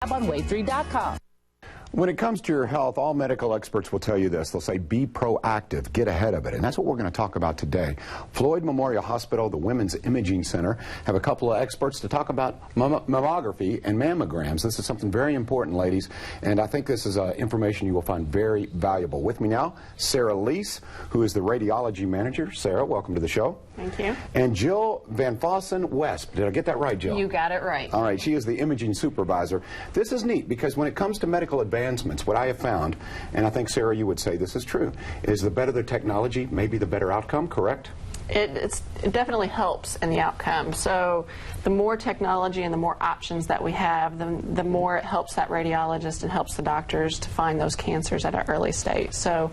on WAVE3.com. When it comes to your health, all medical experts will tell you this. They'll say, be proactive, get ahead of it. And that's what we're going to talk about today. Floyd Memorial Hospital, the Women's Imaging Center, have a couple of experts to talk about mammography and mammograms. This is something very important, ladies, and I think this is information you will find very valuable. With me now, Sarah Leis, who is the radiology manager. Sarah, welcome to the show. Thank you. And Jill Vanfossen-Wesp. Did I get that right, Jill? You got it right. All right, she is the imaging supervisor. This is neat because when it comes to medical advancements, what I have found, and I think, Sarah, you would say this is true, is the better the technology, maybe the better outcome, correct? It definitely helps in the outcome. So the more technology and the more options that we have, the more it helps that radiologist and helps the doctors to find those cancers at an early stage. So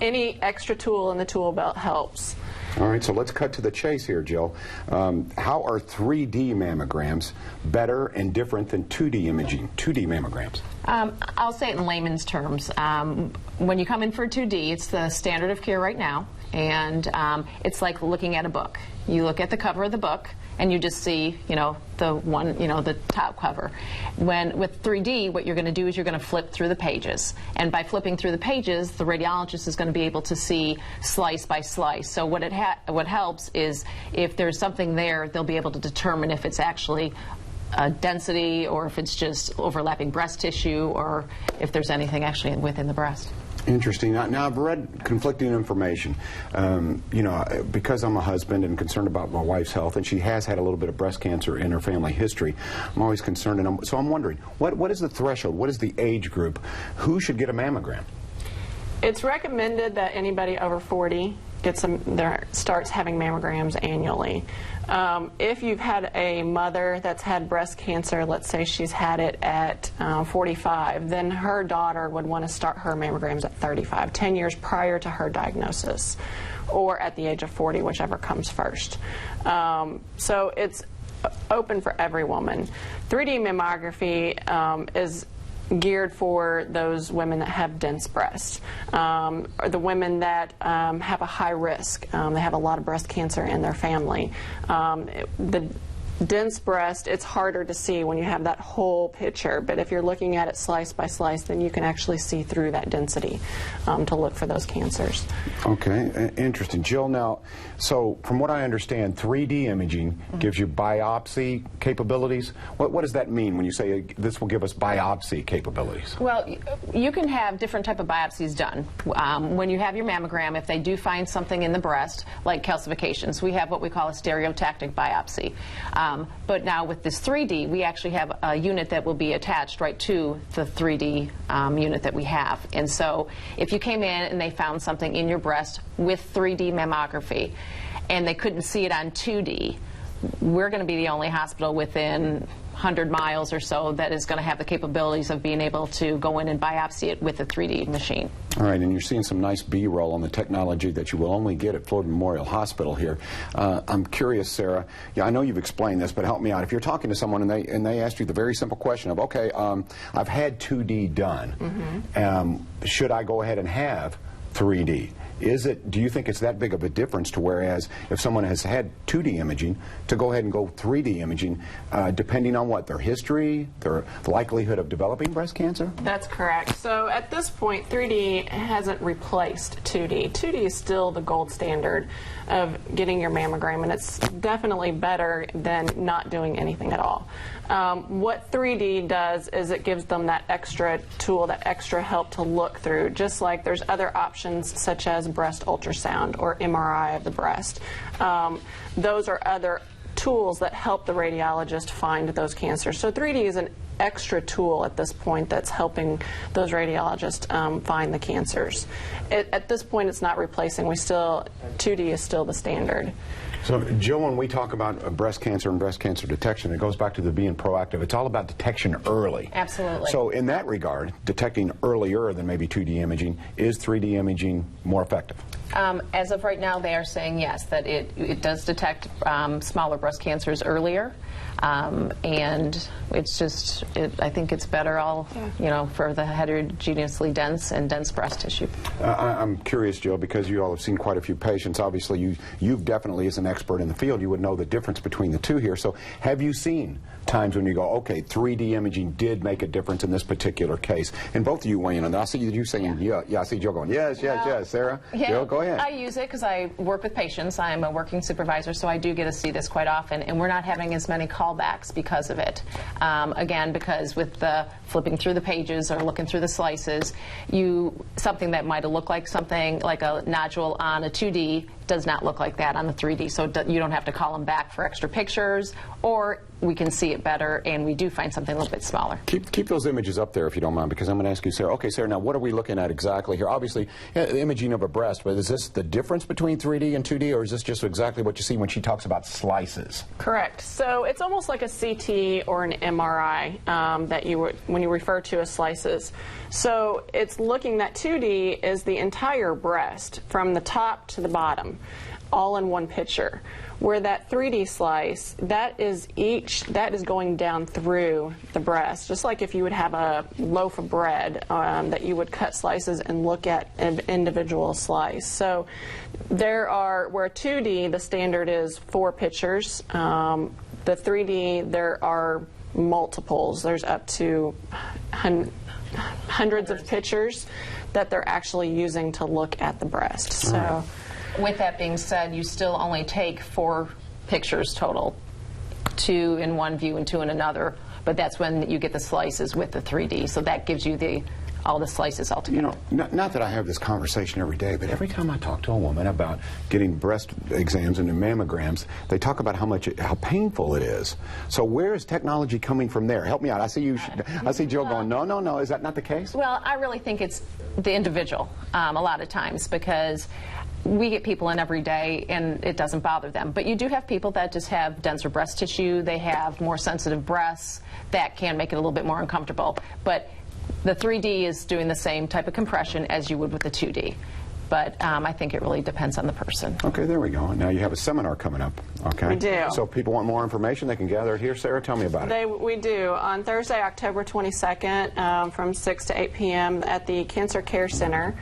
any extra tool in the tool belt helps. All right, so let's cut to the chase here, Jill. How are 3D mammograms better and different than 2D imaging, 2D mammograms? I'll say it in layman's terms. When you come in for 2D, it's the standard of care right now, and it's like looking at a book. You look at the cover of the book, and you just see, the top cover. With 3D, what you're going to do is you're going to flip through the pages. And by flipping through the pages, the radiologist is going to be able to see slice by slice. So what helps is if there's something there, they'll be able to determine if it's actually density or if it's just overlapping breast tissue or if there's anything actually within the breast. Interesting. Now, I've read conflicting information. Because I'm a husband and concerned about my wife's health, and she has had a little bit of breast cancer in her family history, I'm always concerned. And so I'm wondering, what is the threshold? What is the age group? Who should get a mammogram? It's recommended that anybody over 40 starts having mammograms annually. If you've had a mother that's had breast cancer, let's say she's had it at 45, then her daughter would want to start her mammograms at 35, 10 years prior to her diagnosis, or at the age of 40, whichever comes first. So it's open for every woman. 3D mammography is geared for those women that have dense breasts, or the women that have a high risk. They have a lot of breast cancer in their family. The dense breast, it's harder to see when you have that whole picture, but if you're looking at it slice by slice, then you can actually see through that density to look for those cancers. Okay, interesting. Jill, now, so from what I understand, 3D imaging gives you biopsy capabilities. What does that mean when you say this will give us biopsy capabilities? Well, you can have different type of biopsies done. When you have your mammogram, if they do find something in the breast, like calcifications, we have what we call a stereotactic biopsy. But now with this 3D, we actually have a unit that will be attached right to the 3D unit that we have. And so if you came in and they found something in your breast with 3D mammography and they couldn't see it on 2D, we're going to be the only hospital within 100 miles or so that is going to have the capabilities of being able to go in and biopsy it with a 3D machine. All right, and you're seeing some nice B-roll on the technology that you will only get at Floyd Memorial Hospital here. I'm curious, Sarah, I know you've explained this, but help me out. If you're talking to someone and they ask you the very simple question of, okay, I've had 2D done, should I go ahead and have 3D? Do you think it's that big of a difference to whereas if someone has had 2D imaging to go ahead and go 3D imaging, depending on what, their history, the likelihood of developing breast cancer? That's correct. So at this point, 3D hasn't replaced 2D. 2D is still the gold standard of getting your mammogram, and it's definitely better than not doing anything at all. What 3D does is it gives them that extra tool, that extra help to look through, just like there's other options such as breast ultrasound or MRI of the breast. Those are other tools that help the radiologist find those cancers. So 3D is an extra tool at this point that's helping those radiologists find the cancers. At this point, it's not replacing. 2D is still the standard. So, Jill, when we talk about breast cancer and breast cancer detection, it goes back to the being proactive. It's all about detection early. Absolutely. So, in that regard, detecting earlier than maybe 2D imaging, is 3D imaging more effective? As of right now, they are saying yes, that it does detect smaller breast cancers earlier. And it's just, I think it's better for the heterogeneously dense and dense breast tissue. I'm curious, Jill, because you all have seen quite a few patients. Obviously, you've definitely, as an expert in the field, you would know the difference between the two here. So have you seen times when you go, okay, 3D imaging did make a difference in this particular case? And both of you weigh in on that. I see you saying, yeah. I see Jill going, yes. Sarah? Yeah, Jill, go ahead. I use it because I work with patients. I'm a working supervisor, so I do get to see this quite often. And we're not having as many callbacks because of it. Again, because with the flipping through the pages or looking through the slices, something that might have looked like something like a nodule on a 2D does not look like that on the 3D. So you don't have to call them back for extra pictures, or we can see it better, and we do find something a little bit smaller. Keep those images up there if you don't mind, because I'm going to ask you, Sarah. Okay, Sarah, now what are we looking at exactly here? Obviously, the imaging of a breast, but is this the difference between 3D and 2D, or is this just exactly what you see when she talks about slices? Correct. So it's almost like a CT or an MRI that you would, when you refer to as slices. So it's looking, that 2D is the entire breast from the top to the bottom, all in one picture. Where that 3D slice, that is going down through the breast, just like if you would have a loaf of bread that you would cut slices and look at an individual slice. So where 2D, the standard is 4 pictures. The 3D, there are multiples. There's up to hundreds of pictures that they're actually using to look at the breast. So. With that being said, you still only take 4 pictures total, 2 in one view and 2 in another, but that's when you get the slices with the 3D. So that gives you all the slices all together. You know, not that I have this conversation every day, but every time I talk to a woman about getting breast exams and mammograms, they talk about how painful it is. So where is technology coming from there? Help me out. I see Jill going, no. Is that not the case? Well, I really think it's the individual a lot of times, because we get people in every day and it doesn't bother them. But you do have people that just have denser breast tissue, they have more sensitive breasts, that can make it a little bit more uncomfortable. But the 3D is doing the same type of compression as you would with the 2D. But I think it really depends on the person. Okay, there we go. Now you have a seminar coming up, okay? We do. So if people want more information, they can gather it here. Sarah, tell me about it. We do. On Thursday, October 22nd, from 6 to 8 p.m. at the Cancer Care Center,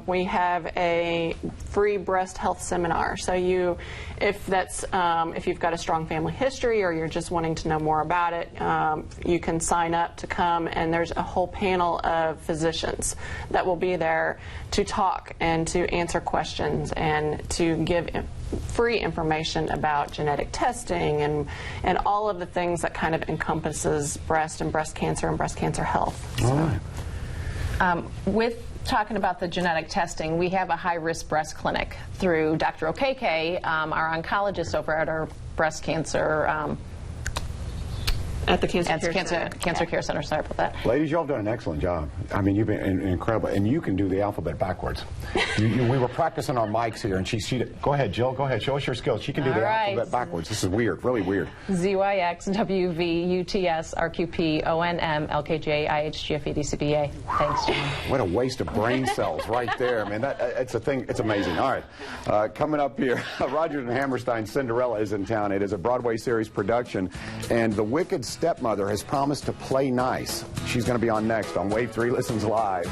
we have a free breast health seminar. So if you've got a strong family history or you're just wanting to know more about it, you can sign up to come, and there's a whole panel of physicians that will be there to talk and to answer questions and to give free information about genetic testing and all of the things that kind of encompasses breast and breast cancer health. So. All right. With talking about the genetic testing, we have a high-risk breast clinic through Dr. Okeke, our oncologist over at our breast cancer at the Cancer Care Center. Sorry about that. Ladies, y'all have done an excellent job. I mean, you've been incredible, and you can do the alphabet backwards. We were practicing our mics here, and she go ahead, Jill. Go ahead, show us your skills. She can do the alphabet backwards. This is weird, really weird. ZYX WVUTS RQP ONM LKJ IHGF EDCBA. Thanks, John. What a waste of brain cells right there, man. It's a thing. It's amazing. All right, coming up here, Rodgers and Hammerstein's Cinderella is in town. It is a Broadway series production, and the Wicked stepmother has promised to play nice. She's going to be on next on WAVE3 Listens Live.